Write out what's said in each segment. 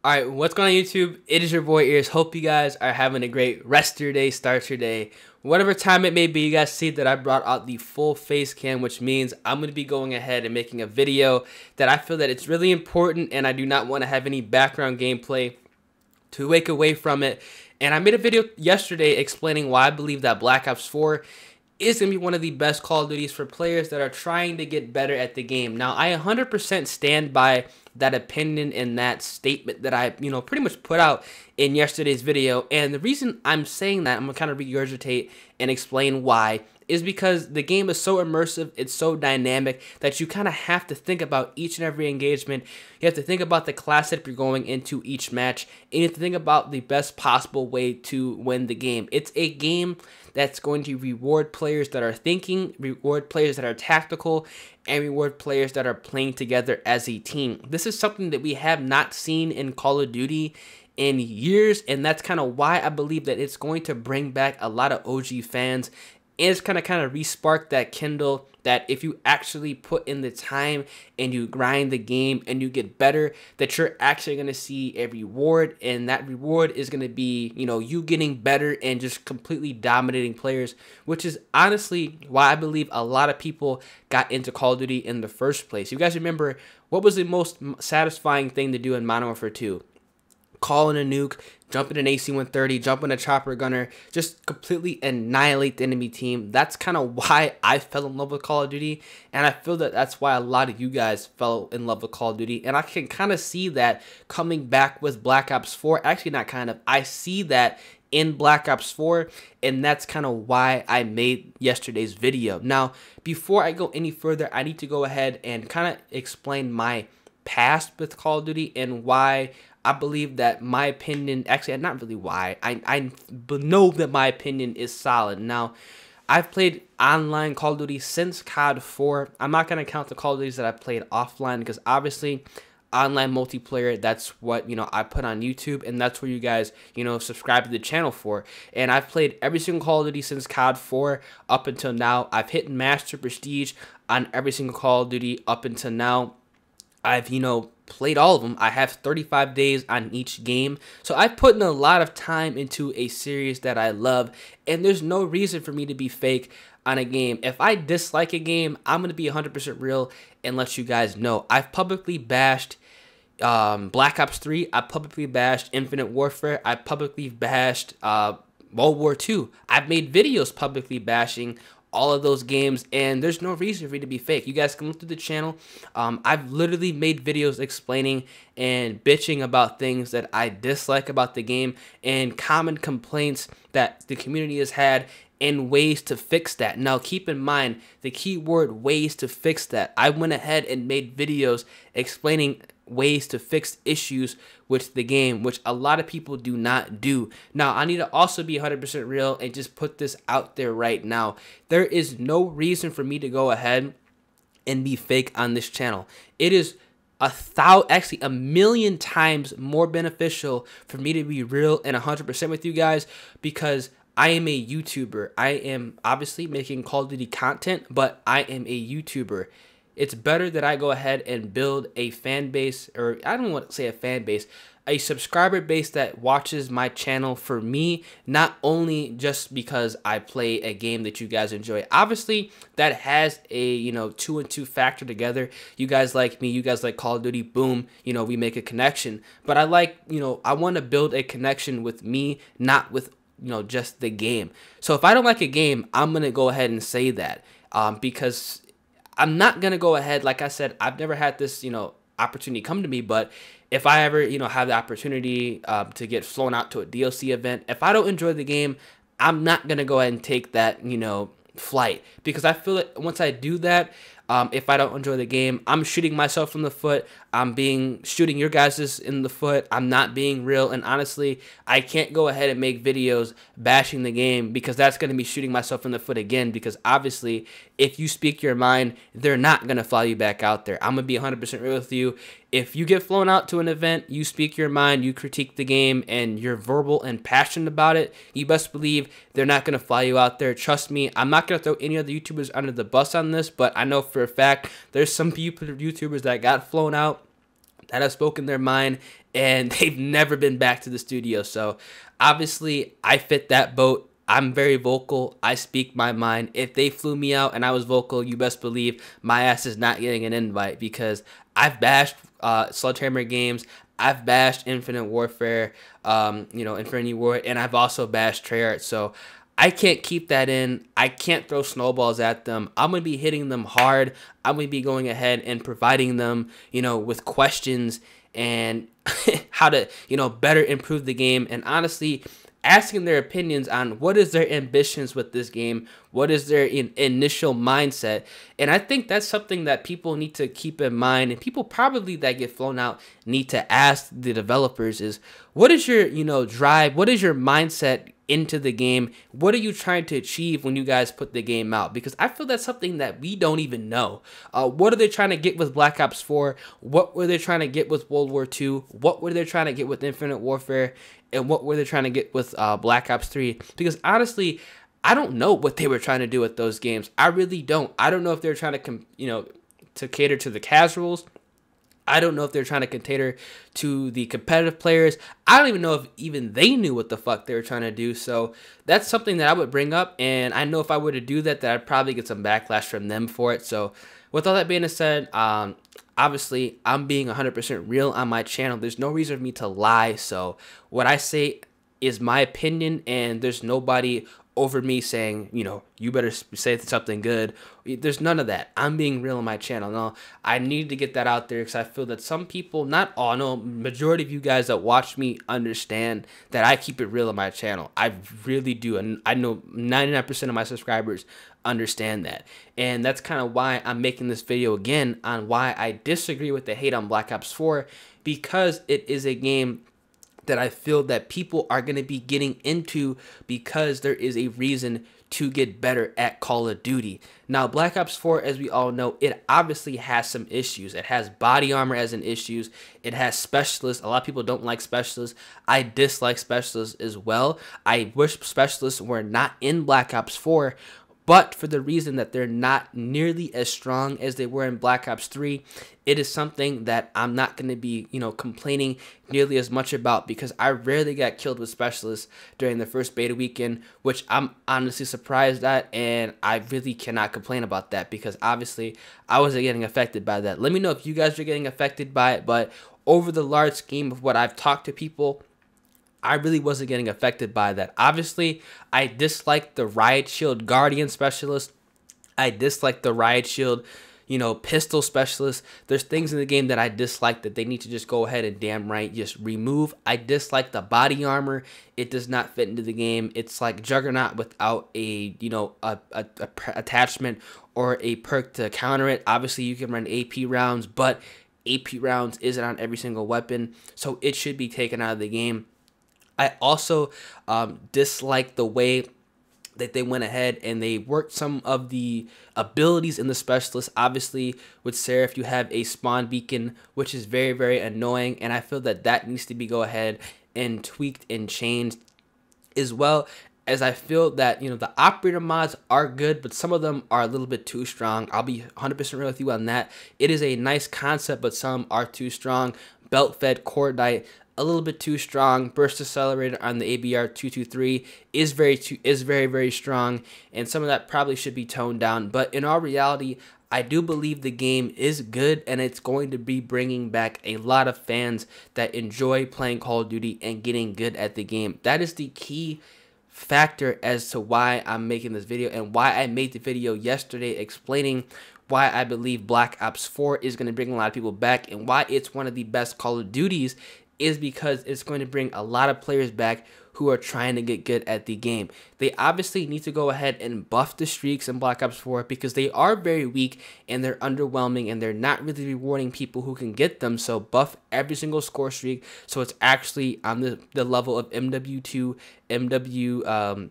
Alright, what's going on YouTube? It is your boy Ears. Hope you guys are having a great rest of your day, start your day. Whatever time it may be, you guys see that I brought out the full face cam, which means I'm going to be going ahead and making a video that I feel that it's really important and I do not want to have any background gameplay to wake away from it. And I made a video yesterday explaining why I believe that Black Ops 4 is going to be one of the best Call of Duties for players that are trying to get better at the game. Now, I 100% stand by that opinion and that statement that I, pretty much put out in yesterday's video. And the reason I'm saying that, I'm going to kind of regurgitate and explain why, is because the game is so immersive, it's so dynamic that you kind of have to think about each and every engagement. You have to think about the class that you're going into each match, and you have to think about the best possible way to win the game. It's a game that's going to reward players that are thinking, reward players that are tactical, and reward players that are playing together as a team. This is something that we have not seen in Call of Duty in years, and that's kind of why I believe that it's going to bring back a lot of OG fans. And it's kind of re-spark that kindle that if you actually put in the time and you grind the game and you get better, that you're actually going to see a reward, and that reward is going to be, you getting better and just completely dominating players, which is honestly why I believe a lot of people got into Call of Duty in the first place. You guys remember, what was the most satisfying thing to do in Modern Warfare 2? Call in a nuke, jump in an AC-130, jump in a chopper gunner, just completely annihilate the enemy team. That's kind of why I fell in love with Call of Duty, and I feel that that's why a lot of you guys fell in love with Call of Duty, and I can kind of see that coming back with Black Ops 4. Actually, not kind of. I see that in Black Ops 4, and that's kind of why I made yesterday's video. Now, before I go any further, I need to go ahead and kind of explain my past with Call of Duty and why I believe that my opinion, actually not really why, I know that my opinion is solid. Now, I've played online Call of Duty since COD 4. I'm not going to count the Call of Duties that I played offline because obviously online multiplayer, that's what, I put on YouTube, and that's where you guys, subscribe to the channel for. And I've played every single Call of Duty since COD 4 up until now. I've hit Master Prestige on every single Call of Duty up until now. I've, played all of them. I have 35 days on each game. So I've put in a lot of time into a series that I love, and there's no reason for me to be fake on a game. If I dislike a game, I'm going to be 100% real and let you guys know. I've publicly bashed Black Ops 3. I publicly bashed Infinite Warfare. I publicly bashed World War II. I've made videos publicly bashing all of those games, and there's no reason for me to be fake. You guys can look through the channel. I've literally made videos explaining and bitching about things that I dislike about the game and common complaints that the community has had and ways to fix that. Now, keep in mind the key word, ways to fix that. I went ahead and made videos explaining ways to fix issues with the game, which a lot of people do not do. Now, I need to also be 100% real and just put this out there right now. There is no reason for me to go ahead and be fake on this channel. It is actually a million times more beneficial for me to be real and 100% with you guys, because I am a YouTuber. I am obviously making Call of Duty content, but I am a YouTuber. It's better that I go ahead and build a fan base, or I don't want to say a fan base, a subscriber base that watches my channel for me, not only just because I play a game that you guys enjoy. Obviously, that has a, 2 and 2 factor together. You guys like me, you guys like Call of Duty, boom, we make a connection. But I like, I want to build a connection with me, not with, just the game. So if I don't like a game, I'm going to go ahead and say that, because I'm not going to go ahead, like I said, I've never had this, opportunity come to me, but if I ever, have the opportunity to get flown out to a DLC event, if I don't enjoy the game, I'm not going to go ahead and take that, flight, because I feel that once I do that, if I don't enjoy the game, I'm shooting myself in the foot. I'm shooting your guys in the foot. I'm not being real. And honestly, I can't go ahead and make videos bashing the game, because that's going to be shooting myself in the foot again, because obviously if you speak your mind, they're not going to fly you back out there. I'm going to be 100% real with you. If you get flown out to an event, you speak your mind, you critique the game, and you're verbal and passionate about it, you best believe they're not going to fly you out there. Trust me, I'm not going to throw any other YouTubers under the bus on this, but I know for a fact there's some YouTubers that got flown out that have spoken their mind, and they've never been back to the studio. So obviously I fit that boat. I'm very vocal. I speak my mind. If they flew me out and I was vocal, you best believe my ass is not getting an invite, because I've bashed Sledgehammer Games. I've bashed Infinite Warfare, Infinity War, and I've also bashed Treyarch. So I can't keep that in. I can't throw snowballs at them. I'm going to be hitting them hard. I'm going to be going ahead and providing them, with questions and how to, better improve the game. And honestly, asking their opinions on what is their ambitions with this game, what is their initial mindset. And I think that's something that people need to keep in mind, and people probably that get flown out need to ask the developers is, what is your, drive? What is your mindset into the game? What are you trying to achieve when you guys put the game out? Because I feel that's something that we don't even know. What are they trying to get with Black Ops 4? What were they trying to get with World War II? What were they trying to get with Infinite Warfare? And what were they trying to get with Black Ops 3? Because honestly, I don't know what they were trying to do with those games. I really don't. I don't know if they're trying to, to cater to the casuals. I don't know if they're trying to cater to the competitive players. I don't even know if even they knew what the fuck they were trying to do. So that's something that I would bring up. And I know if I were to do that, I'd probably get some backlash from them for it. So with all that being said, obviously, I'm being 100% real on my channel. There's no reason for me to lie. So what I say is my opinion, and there's nobody over me saying, you better say something good. There's none of that. I'm being real on my channel. No, I need to get that out there because I feel that some people, not all, no, majority of you guys that watch me understand that I keep it real on my channel. I really do. And I know 99% of my subscribers understand that. And that's kind of why I'm making this video again on why I disagree with the hate on Black Ops 4, because it is a game that I feel that people are going to be getting into because there is a reason to get better at Call of Duty. Now, Black Ops 4, as we all know, it obviously has some issues. It has body armor as an issue. It has specialists. A lot of people don't like specialists. I dislike specialists as well. I wish specialists were not in Black Ops 4, but for the reason that they're not nearly as strong as they were in Black Ops 3, it is something that I'm not going to be, complaining nearly as much about, because I rarely got killed with specialists during the first beta weekend, which I'm honestly surprised at, and I really cannot complain about that because obviously I wasn't getting affected by that. Let me know if you guys are getting affected by it, but over the large scheme of what I've talked to people, I really wasn't getting affected by that. Obviously, I dislike the Riot Shield Guardian Specialist. I dislike the Riot Shield, pistol specialist. There's things in the game that I dislike that they need to just go ahead and damn right just remove. I dislike the body armor. It does not fit into the game. It's like Juggernaut without a, a attachment or a perk to counter it. Obviously, you can run AP rounds, but AP rounds isn't on every single weapon, so it should be taken out of the game. I also dislike the way that they went ahead and they worked some of the abilities in the specialist. Obviously, with Seraph, you have a spawn beacon, which is very, very annoying, and I feel that that needs to be go ahead and tweaked and changed, as well as I feel that, the operator mods are good, but some of them are a little bit too strong. I'll be 100% real with you on that. It is a nice concept, but some are too strong. Belt-fed Cordite, a little bit too strong. Burst accelerator on the ABR 223 is very, very strong, and some of that probably should be toned down. But in all reality, I do believe the game is good, and it's going to be bringing back a lot of fans that enjoy playing Call of Duty and getting good at the game. That is the key factor as to why I'm making this video and why I made the video yesterday explaining why I believe Black Ops 4 is going to bring a lot of people back, and why it's one of the best Call of Duties is because it's going to bring a lot of players back who are trying to get good at the game. They obviously need to go ahead and buff the streaks in Black Ops 4 because they are very weak and they're underwhelming and they're not really rewarding people who can get them. So buff every single score streak so it's actually on the level of MW2,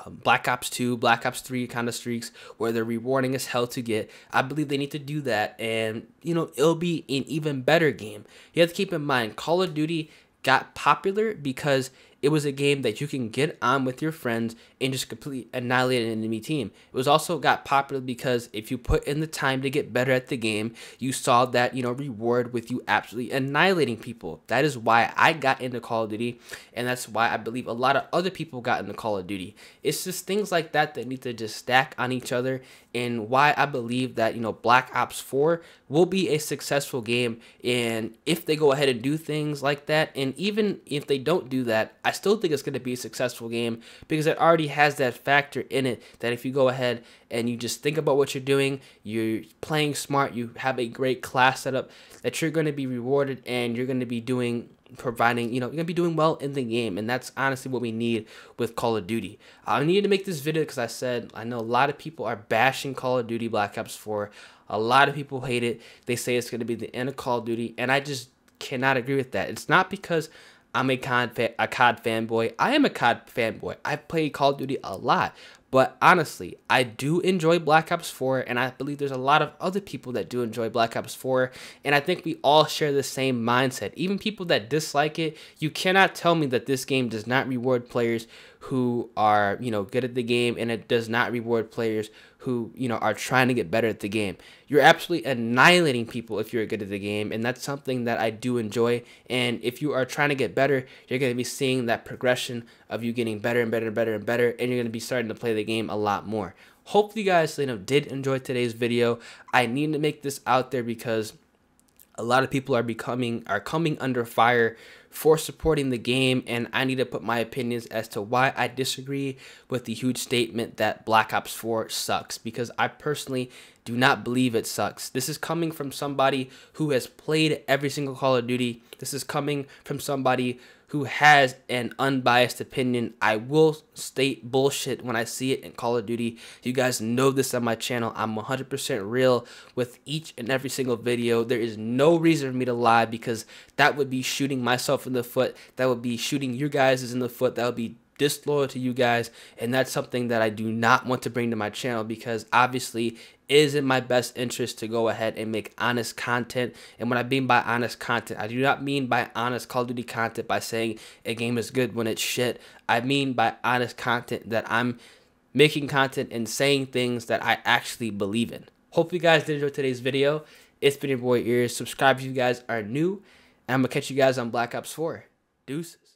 Black Ops 2, Black Ops 3 kind of streaks where they're rewarding as hell to get. I believe they need to do that, and it'll be an even better game. You have to keep in mind, Call of Duty got popular because it was a game that you can get on with your friends and just completely annihilate an enemy team. It was also got popular because if you put in the time to get better at the game, you saw that, reward with you absolutely annihilating people. That is why I got into Call of Duty, and that's why I believe a lot of other people got into Call of Duty. It's just things like that that need to just stack on each other, and why I believe that, Black Ops 4 will be a successful game. And if they go ahead and do things like that, and even if they don't do that, I still think it's going to be a successful game because it already has that factor in it that if you go ahead and you just think about what you're doing, you're playing smart, you have a great class setup, that you're going to be rewarded and you're going to be providing, you're going to be doing well in the game. And that's honestly what we need with Call of Duty. I needed to make this video because I know a lot of people are bashing Call of Duty Black Ops 4. A lot of people hate it. They say it's going to be the end of Call of Duty, and I just cannot agree with that. It's not because I'm a COD fanboy. I am a COD fanboy. I've played Call of Duty a lot. But honestly, I do enjoy Black Ops 4, and I believe there's a lot of other people that do enjoy Black Ops 4, and I think we all share the same mindset. Even people that dislike it, you cannot tell me that this game does not reward players who are, good at the game, and it does not reward players who, are trying to get better at the game. You're absolutely annihilating people if you're good at the game, and that's something that I do enjoy. And if you are trying to get better, you're going to be seeing that progression of you getting better and better and better and better, and you're going to be starting to play the game a lot more. Hopefully you guys, did enjoy today's video. I need to make this out there because a lot of people are coming under fire for supporting the game, and I need to put my opinions as to why I disagree with the huge statement that Black Ops 4 sucks, because I personally do not believe it sucks. This is coming from somebody who has played every single Call of Duty. This is coming from somebody who has an unbiased opinion. I will state bullshit when I see it in Call of Duty. You guys know this on my channel. I'm 100% real with each and every single video. There is no reason for me to lie, because that would be shooting myself in the foot. That would be shooting you guys in the foot. That would be disloyal to you guys, and that's something that I do not want to bring to my channel, because obviously it is in my best interest to go ahead and make honest content. And what I mean by honest content, I do not mean by honest Call of Duty content by saying a game is good when it's shit. I mean by honest content that I'm making content and saying things that I actually believe in. Hope you guys did enjoy today's video. It's been your boy Ears. Subscribe if you guys are new, and I'm gonna catch you guys on Black Ops 4. Deuces.